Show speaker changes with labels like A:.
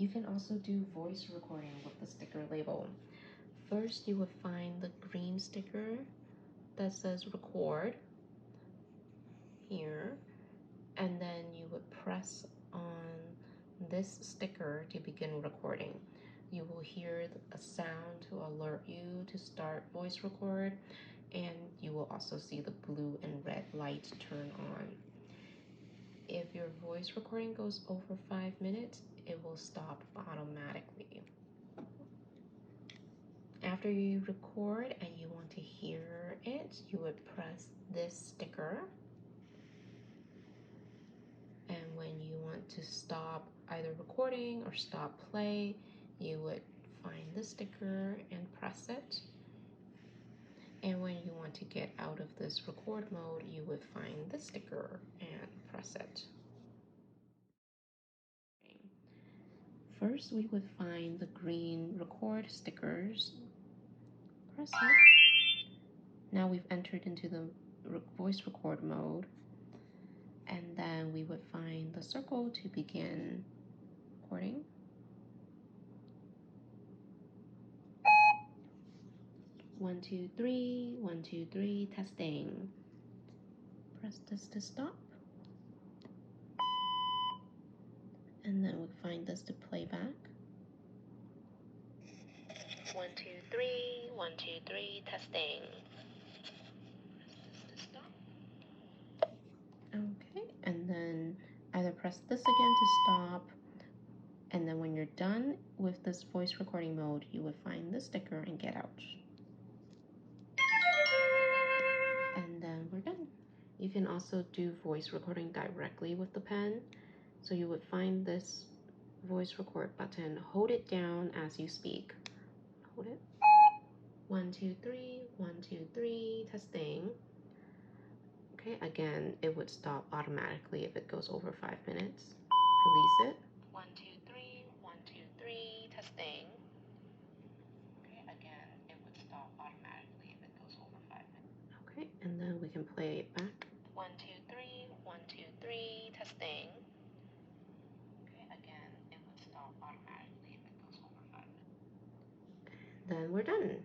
A: You can also do voice recording with the sticker label. First, you would find the green sticker that says record here, and then you would press on this sticker to begin recording. You will hear a sound to alert you to start voice record, and you will also see the blue and red light turn on. If your voice recording goes over 5 minutes, it will stop automatically. After you record and you want to hear it, you would press this sticker. And when you want to stop either recording or stop play, you would find the sticker and press it. And when you want to get out of this record mode, you would find the sticker and press it. First, we would find the green record stickers. Press it. Now we've entered into the voice record mode. And then we would find the circle to begin recording. One, two, three, 1, 2, 3, testing. Press this to stop. And then we find this to play back. 1, 2, 3, 1, 2, 3, testing. Press this to stop. Okay, and then either press this again to stop, and then when you're done with this voice recording mode, you would find the sticker and get out. And then we're done. You can also do voice recording directly with the pen. So you would find this voice record button, hold it down as you speak. Hold it. 1, 2, 3, 1, 2, 3, testing. Okay, again, it would stop automatically if it goes over 5 minutes. Release it. 1, 2, 3, 1, 2, 3, testing. Okay, again, it would stop automatically if it goes over 5 minutes. Okay, and then we can play it back. 1, 2, 3, 1, 2, 3, testing. Okay, again, it would stop automatically if it goes over 5 minutes. Then we're done.